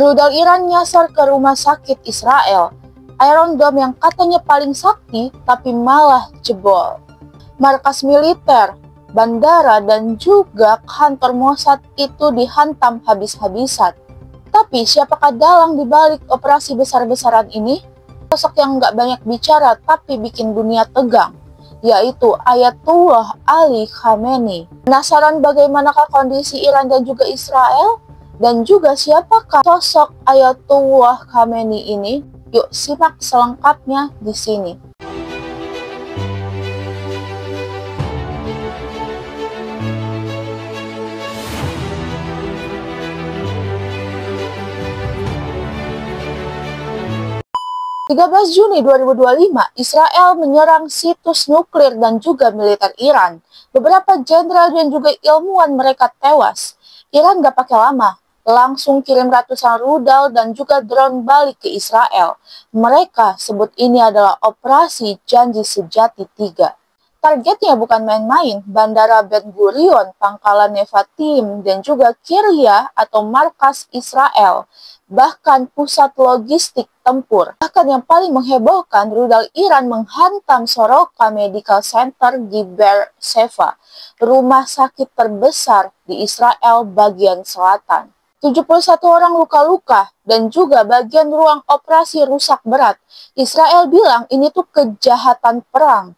Rudal Iran nyasar ke rumah sakit Israel. Iron Dome yang katanya paling sakti tapi malah jebol. Markas militer, bandara, dan juga kantor Mossad itu dihantam habis-habisan. Tapi siapakah dalang dibalik operasi besar-besaran ini? Sosok yang nggak banyak bicara tapi bikin dunia tegang, yaitu Ayatullah Ali Khamenei. Penasaran bagaimanakah kondisi Iran dan juga Israel? Dan juga siapakah sosok Ayatullah Khamenei ini? Yuk simak selengkapnya di sini. Juni 2025, Israel menyerang situs nuklir dan juga militer Iran. Beberapa jenderal dan juga ilmuwan mereka tewas. Iran gak pakai lama, langsung kirim ratusan rudal dan juga drone balik ke Israel. Mereka sebut ini adalah operasi Janji Sejati 3. Targetnya bukan main-main, Bandara Ben Gurion, Pangkalan Nevatim, dan juga Kiryat atau markas Israel, bahkan pusat logistik tempur. Bahkan yang paling menghebohkan, rudal Iran menghantam Soroka Medical Center di Beersheba, rumah sakit terbesar di Israel bagian selatan. 71 orang luka-luka dan juga bagian ruang operasi rusak berat. Israel bilang ini tuh kejahatan perang.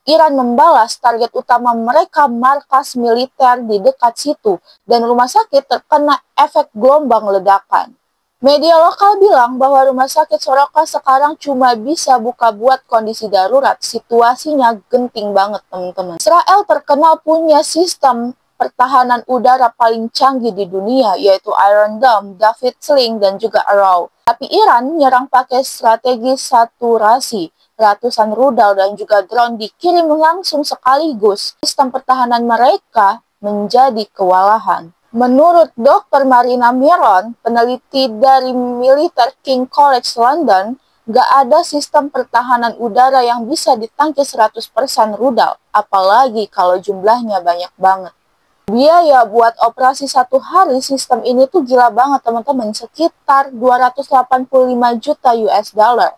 Iran membalas target utama mereka markas militer di dekat situ dan rumah sakit terkena efek gelombang ledakan. Media lokal bilang bahwa rumah sakit Soroka sekarang cuma bisa buka buat kondisi darurat. Situasinya genting banget teman-teman. Israel terkenal punya sistem pertahanan udara paling canggih di dunia, yaitu Iron Dome, David Sling, dan juga Arrow. Tapi Iran nyerang pakai strategi saturasi. Ratusan rudal dan juga drone dikirim langsung sekaligus. Sistem pertahanan mereka menjadi kewalahan. Menurut Dr. Marina Miron, peneliti dari Military King College London, gak ada sistem pertahanan udara yang bisa ditangkis 100% rudal, apalagi kalau jumlahnya banyak banget. Biaya buat operasi satu hari sistem ini tuh gila banget teman-teman, sekitar 285 juta US dollar.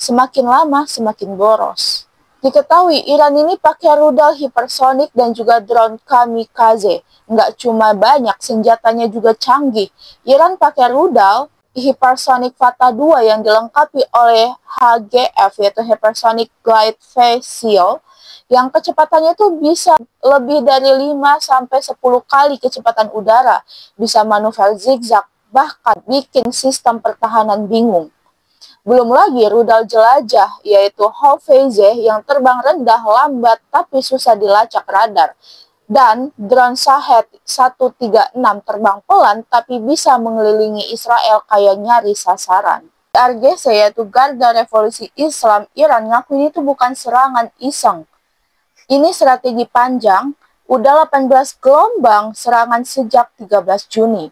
Semakin lama semakin boros. Diketahui Iran ini pakai rudal hipersonik dan juga drone kamikaze. Nggak cuma banyak, senjatanya juga canggih. Iran pakai rudal hipersonik Fatah 2 yang dilengkapi oleh HGF, yaitu Hypersonic Glide Vehicle, yang kecepatannya tuh bisa lebih dari 5-10 kali kecepatan udara. Bisa manuver zigzag, bahkan bikin sistem pertahanan bingung. Belum lagi rudal jelajah, yaitu Howitzer yang terbang rendah, lambat, tapi susah dilacak radar. Dan drone Shahed 136 terbang pelan, tapi bisa mengelilingi Israel kayak nyari sasaran. RGC, yaitu Garda Revolusi Islam Iran, ngaku ini tuh bukan serangan iseng. Ini strategi panjang, udah 18 gelombang serangan sejak 13 Juni.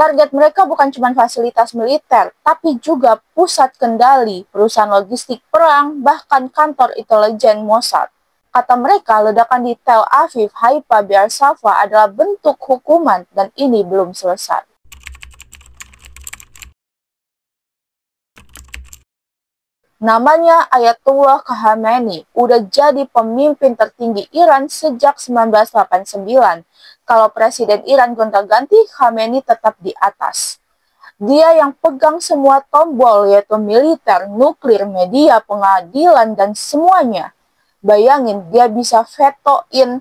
Target mereka bukan cuma fasilitas militer, tapi juga pusat kendali, perusahaan logistik perang, bahkan kantor intelijen Mossad. Kata mereka, ledakan di Tel Aviv, Haifa, Beersheba adalah bentuk hukuman dan ini belum selesai. Namanya Ayatullah Khamenei, udah jadi pemimpin tertinggi Iran sejak 1989. Kalau Presiden Iran gonta-ganti, Khamenei tetap di atas. Dia yang pegang semua tombol, yaitu militer, nuklir, media, pengadilan, dan semuanya. Bayangin, dia bisa vetoin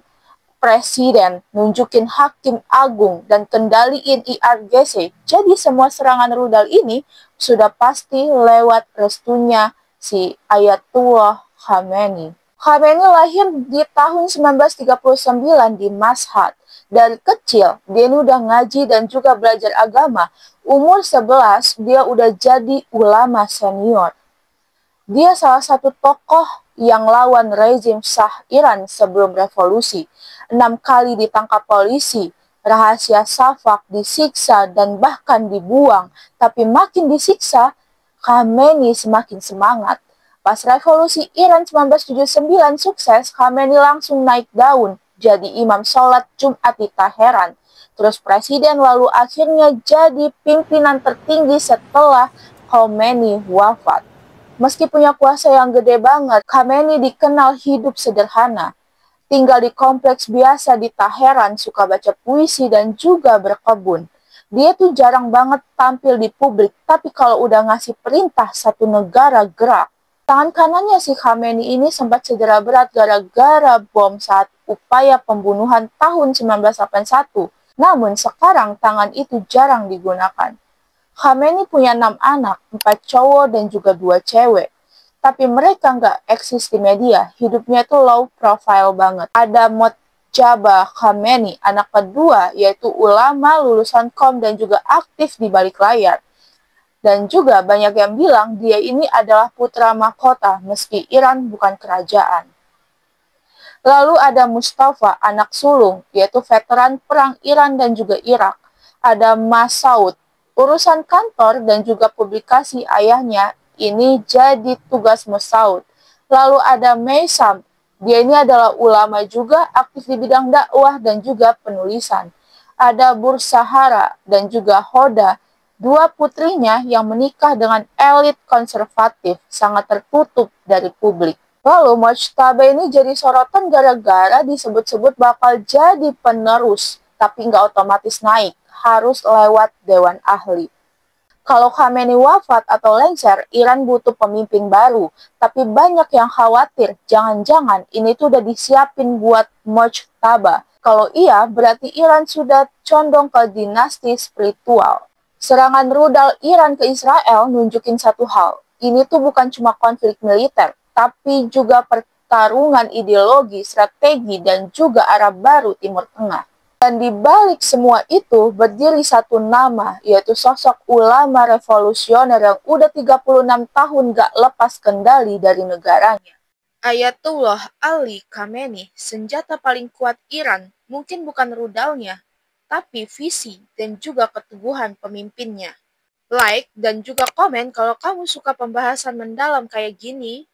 presiden, nunjukin hakim agung, dan kendaliin IRGC. Jadi semua serangan rudal ini sudah pasti lewat restunya si Ayatullah Khamenei. Khamenei lahir di tahun 1939 di Mashhad. Dari kecil, dia udah ngaji dan juga belajar agama. Umur 11, dia udah jadi ulama senior. Dia salah satu tokoh yang lawan rezim Shah Iran sebelum revolusi. 6 kali ditangkap polisi, rahasia Safak, disiksa, dan bahkan dibuang. Tapi makin disiksa, Khamenei semakin semangat. Pas revolusi Iran 1979 sukses, Khamenei langsung naik daun jadi imam sholat Jumat di Teheran. terus presiden, lalu akhirnya jadi pimpinan tertinggi setelah Khomeini wafat. Meski punya kuasa yang gede banget, Khamenei dikenal hidup sederhana. Tinggal di kompleks biasa di Teheran, suka baca puisi dan juga berkebun. Dia tuh jarang banget tampil di publik, tapi kalau udah ngasih perintah satu negara gerak. Tangan kanannya si Khamenei ini sempat cedera berat gara-gara bom saat upaya pembunuhan tahun 1981. Namun sekarang tangan itu jarang digunakan. Khamenei punya 6 anak, 4 cowok dan juga 2 cewek. Tapi mereka nggak eksis di media, hidupnya tuh low profile banget. Ada Mojtaba Khamenei, anak kedua, yaitu ulama lulusan KOM dan juga aktif di balik layar. Dan juga banyak yang bilang dia ini adalah putra mahkota meski Iran bukan kerajaan. Lalu ada Mustafa, anak sulung, yaitu veteran perang Iran dan juga Irak. Ada Masaud, urusan kantor dan juga publikasi ayahnya ini jadi tugas Masaud. Lalu ada Meisam, dia ini adalah ulama juga, aktif di bidang dakwah dan juga penulisan. Ada Bursahara dan juga Hoda, dua putrinya yang menikah dengan elit konservatif, sangat tertutup dari publik. Lalu Mojtaba ini jadi sorotan gara-gara disebut-sebut bakal jadi penerus, tapi nggak otomatis naik, harus lewat Dewan Ahli. Kalau Khamenei wafat atau lengser, Iran butuh pemimpin baru, tapi banyak yang khawatir, jangan-jangan ini tuh udah disiapin buat Mojtaba. Kalau iya, berarti Iran sudah condong ke dinasti spiritual. Serangan rudal Iran ke Israel nunjukin satu hal, ini tuh bukan cuma konflik militer, tapi juga pertarungan ideologi, strategi, dan juga arah baru Timur Tengah. Dan di balik semua itu berdiri satu nama, yaitu sosok ulama revolusioner yang udah 36 tahun gak lepas kendali dari negaranya. Ayatullah Ali Khamenei, senjata paling kuat Iran, mungkin bukan rudalnya, tapi visi dan juga keteguhan pemimpinnya. Like dan juga komen kalau kamu suka pembahasan mendalam kayak gini.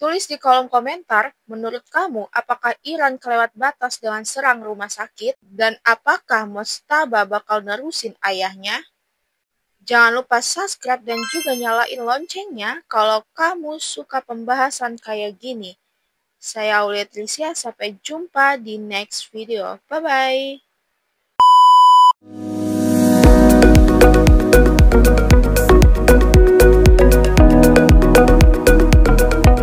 Tulis di kolom komentar, menurut kamu apakah Iran kelewat batas dengan serang rumah sakit? Dan apakah Mojtaba bakal nerusin ayahnya? Jangan lupa subscribe dan juga nyalain loncengnya kalau kamu suka pembahasan kayak gini. Saya Aulia Tricia, sampai jumpa di next video. Bye-bye!